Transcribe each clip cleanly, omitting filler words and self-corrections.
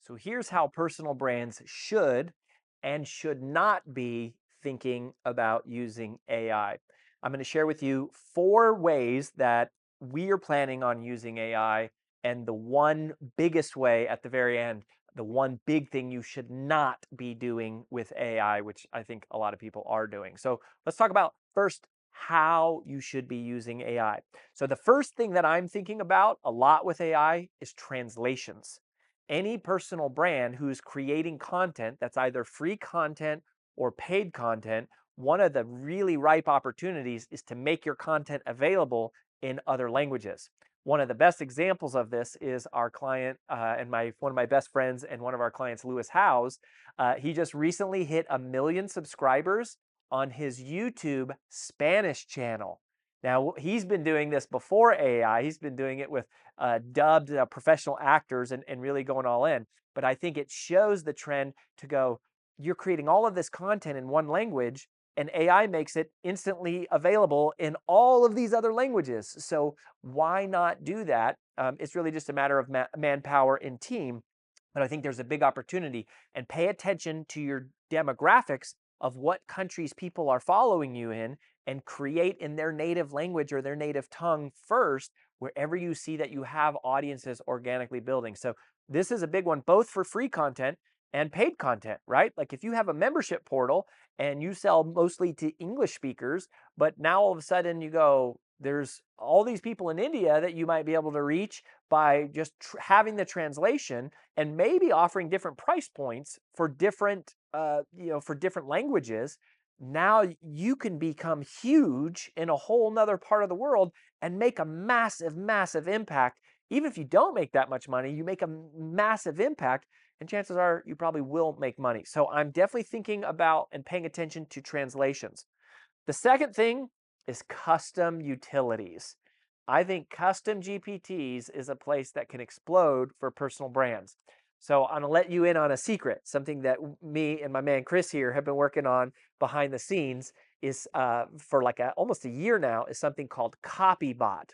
So here's how personal brands should and should not be thinking about using AI. I'm going to share with you 4 ways that we are planning on using AI, and the one biggest way at the very end, the one big thing you should not be doing with AI, which I think a lot of people are doing. So let's talk about first how you should be using AI. So the first thing that I'm thinking about a lot with AI is translations. Any personal brand who's creating content that's either free content or paid content, one of the really ripe opportunities is to make your content available in other languages. One of the best examples of this is our client and one of my best friends and one of our clients, Lewis Howes. He just recently hit 1 million subscribers on his YouTube Spanish channel. Now, he's been doing this before AI. He's been doing it with dubbed professional actors and really going all in. But I think it shows the trend to go, you're creating all of this content in one language, and AI makes it instantly available in all of these other languages. So why not do that? It's really just a matter of manpower and team. But I think there's a big opportunity, and pay attention to your demographics of what countries people are following you in, and create in their native language or their native tongue first, wherever you see that you have audiences organically building. So this is a big one, both for free content and paid content, right? Like if you have a membership portal and you sell mostly to English speakers, but now all of a sudden you go, there's all these people in India that you might be able to reach by just having the translation, and maybe offering different price points for different, for different languages. Now you can become huge in a whole nother part of the world and make a massive, massive impact. Even if you don't make that much money, you make a massive impact, and chances are you probably will make money. So I'm definitely thinking about and paying attention to translations. The second thing is custom utilities. I think custom GPTs is a place that can explode for personal brands. So I'm gonna let you in on a secret. Something that me and my man Chris here have been working on behind the scenes is for like almost a year now, is something called Copybot.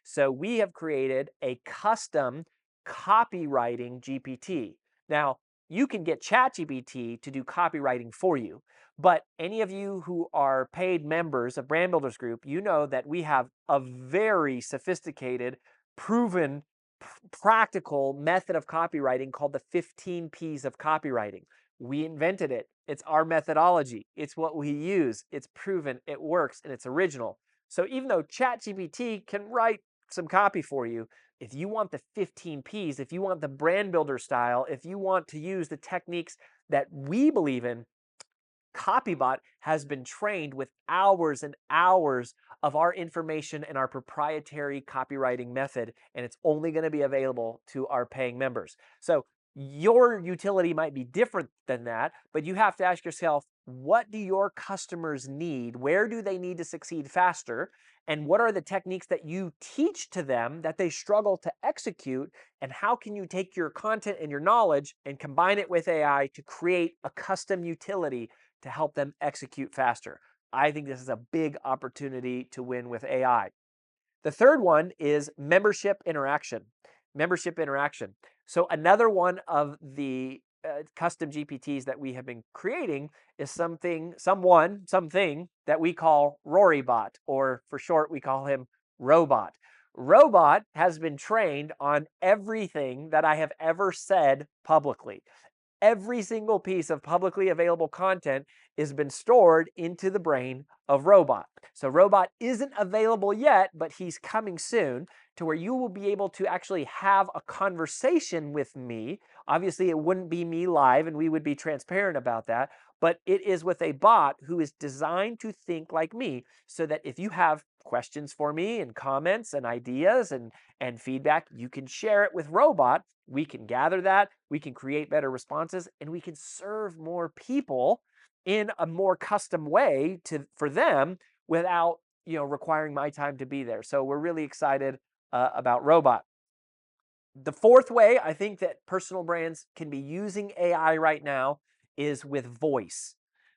So we have created a custom copywriting GPT. Now you can get ChatGPT to do copywriting for you. But any of you who are paid members of Brand Builders Group, you know that we have a very sophisticated, proven, practical method of copywriting called the 15 P's of copywriting. We invented it. It's our methodology. It's what we use. It's proven, it works, and it's original. So even though ChatGPT can write some copy for you, if you want the 15 P's, if you want the brand builder style, if you want to use the techniques that we believe in, Copybot has been trained with hours and hours of our information and our proprietary copywriting method, and it's only going to be available to our paying members. So your utility might be different than that, but you have to ask yourself, what do your customers need? Where do they need to succeed faster? And what are the techniques that you teach to them that they struggle to execute? And how can you take your content and your knowledge and combine it with AI to create a custom utility to help them execute faster? I think this is a big opportunity to win with AI. The third one is membership interaction. Membership interaction. So another one of the custom GPTs that we have been creating is something that we call Rory Bot, or for short, we call him Robot. Robot has been trained on everything that I have ever said publicly. Every single piece of publicly available content has been stored into the brain of Robot. So Robot isn't available yet, but he's coming soon, to where you will be able to actually have a conversation with me. Obviously, it wouldn't be me live, and we would be transparent about that, but it is with a bot who is designed to think like me, so that if you have questions for me and comments and ideas and feedback, you can share it with Robot. We can gather that, we can create better responses, and we can serve more people in a more custom way for them without requiring my time to be there. So we're really excited about Robot. The fourth way I think that personal brands can be using AI right now is with voice.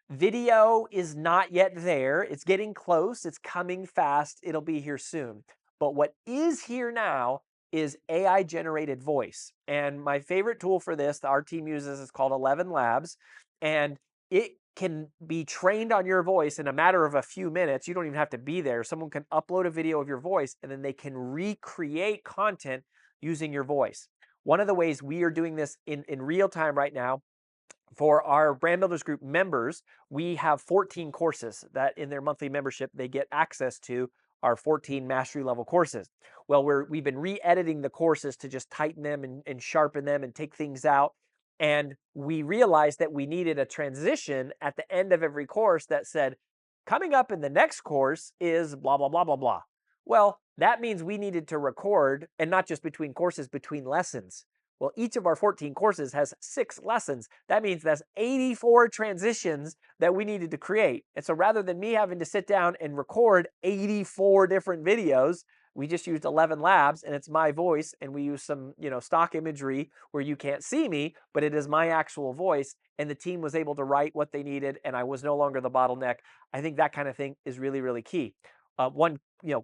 Video is not yet there. It's getting close. It's coming fast. It'll be here soon. But what is here now is AI generated voice. And my favorite tool for this that our team uses is called 11 Labs. And it can be trained on your voice in a matter of a few minutes. You don't even have to be there. Someone can upload a video of your voice and then they can recreate content using your voice. One of the ways we are doing this in real time right now for our Brand Builders Group members, we have 14 courses that in their monthly membership, they get access to our 14 mastery level courses. Well, we've been re-editing the courses to just tighten them and sharpen them and take things out. And we realized that we needed a transition at the end of every course that said, coming up in the next course is blah, blah, blah, blah, blah. Well, that means we needed to record, and not just between courses, between lessons. Well, each of our 14 courses has 6 lessons. That means that's 84 transitions that we needed to create. And so rather than me having to sit down and record 84 different videos, we just used 11 Labs, and it's my voice, and we use some, stock imagery where you can't see me, but it is my actual voice, and the team was able to write what they needed, and I was no longer the bottleneck. I think that kind of thing is really, really key. One,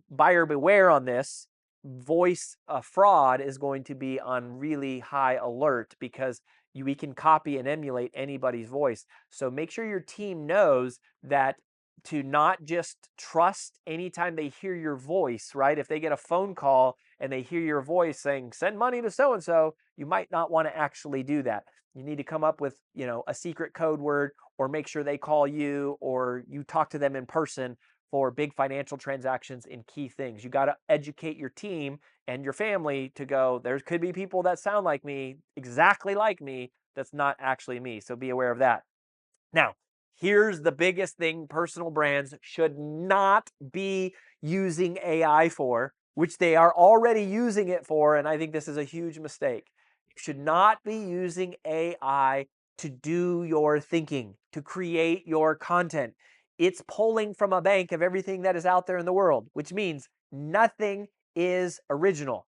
buyer beware on this. Voice fraud is going to be on really high alert because we can copy and emulate anybody's voice. So make sure your team knows that to not just trust anytime they hear your voice, right? If they get a phone call and they hear your voice saying, send money to so-and-so, you might not want to actually do that. You need to come up with, a secret code word, or make sure they call you or you talk to them in person for big financial transactions in key things. You got to educate your team and your family to go, there could be people that sound like me, exactly like me, that's not actually me. So be aware of that. Now, here's the biggest thing personal brands should not be using AI for, which they are already using it for, and I think this is a huge mistake. You should not be using AI to do your thinking, to create your content. It's pulling from a bank of everything that is out there in the world, which means nothing is original.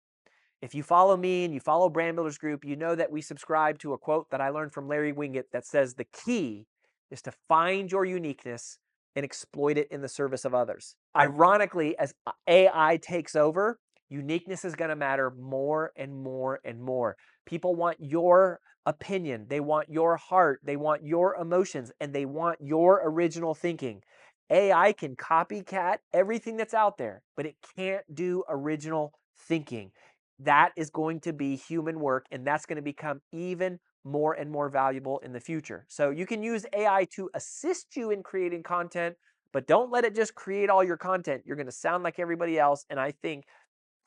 If you follow me and you follow Brand Builders Group, you know that we subscribe to a quote that I learned from Larry Winget that says the key is to find your uniqueness and exploit it in the service of others. Ironically, as AI takes over, uniqueness is going to matter more and more and more. People want your opinion, they want your heart, they want your emotions, and they want your original thinking. AI can copycat everything that's out there, but it can't do original thinking. That is going to be human work, and that's going to become even more and more valuable in the future. So you can use AI to assist you in creating content, but don't let it just create all your content. You're going to sound like everybody else, and I think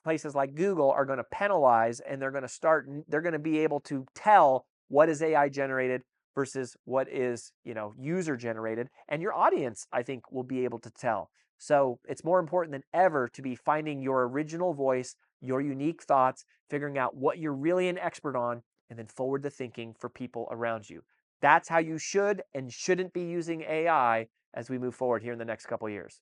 places like Google are going to penalize, and they're going to be able to tell what is AI generated versus what is, user generated. And your audience, I think, will be able to tell. So it's more important than ever to be finding your original voice, your unique thoughts, figuring out what you're really an expert on, and then forward the thinking for people around you. That's how you should and shouldn't be using AI as we move forward here in the next couple of years.